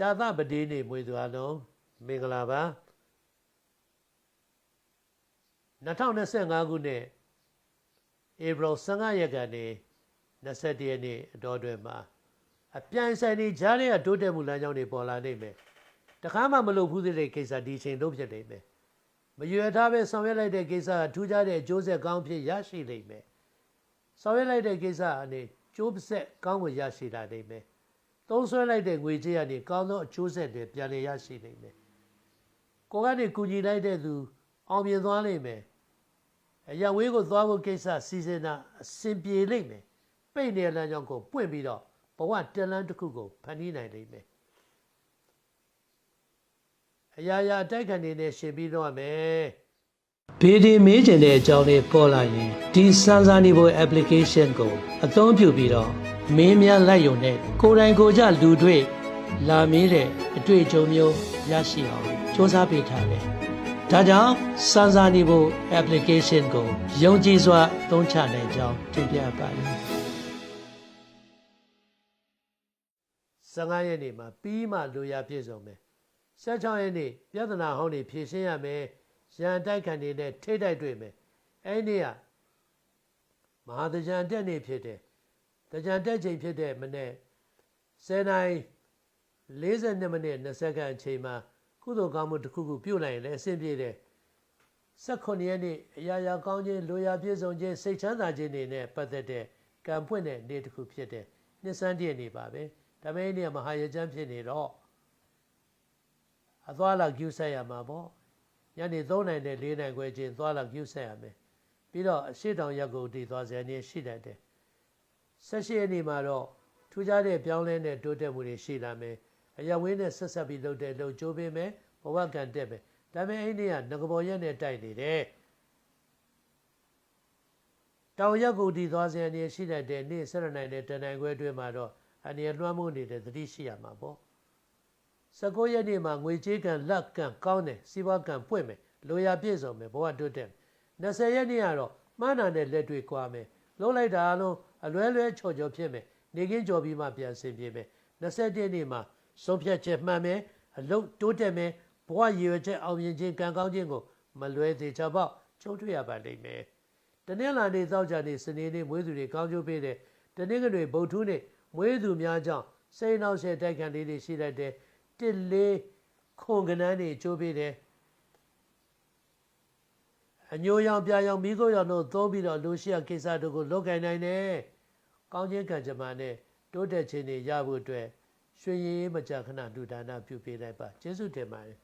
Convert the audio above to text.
ကြာသပတေးနေ့မွေးသူအလုံးမင်္ဂလာပါ2025ခုနှစ်ဧပြီ15ရက်ကနေ21ရက်နေ့အတော်တွင်မှာအပြိုင်ဆိုင်နေကြားတဲ့တိုးတက်မှုလမ်းကြောင်းတွေပေါ်လာနေမယ်တခါမှမလုပ်ဘူးတဲ့ကိစ္စဒီအချိန်လုံးဖြစ်နေမယ်မရွယ်ထားပဲဆောင်ရွက်လိုက်တဲ့ကိစ္စထူးခြားတဲ့အကျိုးဆက်ကောင်းဖြစ်ရရှိလိမ့်မယ်ဆောင်ရွက်လိုက်တဲ့ကိစ္စအနေကျိုးဆက်ကောင်းကိုရရှိလာနိုင်မယ်သုံးစွဲလိုက်တဲ့ငွေကြေးကနေကောင်းသောအကျိုးဆက်တွေပြန်လည်ရရှိနိုင်မယ်ကိုကနေကူညီလိုက်တဲ့သူအောင်မြင်သွားလိမ့်မယ်အရာဝေးကိုသွားဖို့ကိစ္စစီစဉ်တာအဆင်ပြေလိမ့်မယ်ပိတ်နေတဲ့လမ်းကြောင်းကိုပွင့်ပြီးတော့ဘဝတလန်းတစ်ခုကိုဖန်တီးနိုင်လိမ့်မယ်အရာရာအတိုက်ခံနေနဲ့ရှင်ပြီးတော့မယ်ဘေးဒီမေးကျင်တဲ့အကြောင်းလေးပေါ်လာရင်ဒီစမ်းစာနေဖို့ application ကိုအသုံးပြုပြီးတော့မင်းများလိုက်ရုံနဲ့ကိုယ်တိုင်ကိုယ်ကျလူတွေ့လာမေးတဲ့အတွေ့အကြုံမျိုးရရှိအောင်စ조사ပေးထားတယ်ဒါကြောင့်စမ်းစာနေဖို့ application ကိုယုံကြည်စွာသုံးချနိုင်ကြောင်းတင်ပြပါတယ်15ရက်နေ့မှာပြီးမှလိုရာပြည့်စုံမယ်16ရက်နေ့ပြဿနာဟောင်းတွေဖြေရှင်းရမယ်ရန်တိုက်ခံနေတဲ့ထိတ်တိုက်တွေ့မယ်အဲ့ဒီကမဟာတကြံတက်နေဖြစ်တယ်တကြံတက်ချိန်ဖြစ်တဲ့မနေ့10နာရီ42မိနစ်20စက္ကန့်အချိန်မှာကုသိုလ်ကောင်းမှုတစ်ခုခုပြုတ်လိုက်ရင်လည်းအဆင်ပြေတယ်18ရက်နေ့အရာရာကောင်းခြင်းလိုရာပြည့်စုံခြင်းစိတ်ချမ်းသာခြင်းတွေနဲ့ပတ်သက်တဲ့ကံဖွင့်တဲ့နေ့တစ်ခုဖြစ်တဲ့နှစ်ဆန်းတည့်နေ့ပါပဲဒါပေမဲ့နေ့မဟာရကျမ်းဖြစ်နေတော့အသွားလာကျူးဆက်ရမှာပေါ့ညနေ3နိုင်နဲ့4နိုင်ခွဲချင်းသွားလာကျူးဆက်ရမယ်ပြီးတော့အရှိတောင်ရက်ကိုတည်သွားစရာနေရှိတတ်တယ်18ရက်နေ့မှာတော့ထူးခြားတဲ့ပြောင်းလဲတဲ့တိုးတက်မှုတွေရှိလာမယ်အရာဝင်းနဲ့ဆက်ဆက်ပြီးလုပ်တဲ့လုပ်ကြိုးပေးမယ်ဘဝကံတက်မယ်ဒါပေမဲ့အဲ့ဒီကငကဘော်ရက်နဲ့တိုက်နေတယ်တောင်ရက်ကိုတည်သွားစရာနေရှိတတ်တဲ့နေ့7နိုင်နဲ့10နိုင်ခွဲအတွင်းမှာတော့အနေလွှမ်းမိုးနေတဲ့သတိရှိရမှာပေါ့19ရက်နေ့မှာငွေကြေးကံလက်ကံကောင်းတယ်စီးပွားကံပွင့်မယ်လိုရာပြည့်စုံမယ်ဘဝတိုးတက်20ရက်နေ့ကတော့မှန်းနာနဲ့လက်တွေ့ကွာမယ်လုံးလိုက်တာအလုံးအလွဲလွဲချော်ချော်ဖြစ်မယ်နေကင်းကြော်ပြီးမှပြန်ဆင်ပြေမယ်21ရက်နေ့မှာဆုံးဖြတ်ချက်မှန်မယ်အလုံးတိုးတက်မယ်ဘဝရည်ရွယ်ချက်အောင်မြင်ခြင်းကံကောင်းခြင်းကိုမလွဲသေးချပေါက်ကျုံတွေ့ရပါလိမ့်မယ်တနင်္လာနေ့သောကြာနေ့စနေနေ့မွေးသူတွေကောင်းကျိုးပေးတယ်တနင်္ဂနွေဗုဒ္ဓဟူးနေ့မွေးသူများကြောင့်စိတ်နှောက်ယှက်တိုက်ခံလေးတွေရှိတတ်တယ်1-4ခွန်ကနန်းတွေကျိုးပေးတယ်အညိုရောင်ပြာရောင်မိခိုးရောင်တို့သုံးပြီးတော့လူရှိရကိစ္စတို့ကိုလုပ်ကိုင်နိုင်တယ်ကောင်းခြင်းကံကြမ္မာနဲ့တိုးတက်ခြင်းတွေရဖို့အတွက်ရွှေရည်မကြခဏလူဒါနပြုပေးလိုက်ပါကျေးဇူးတင်ပါတယ်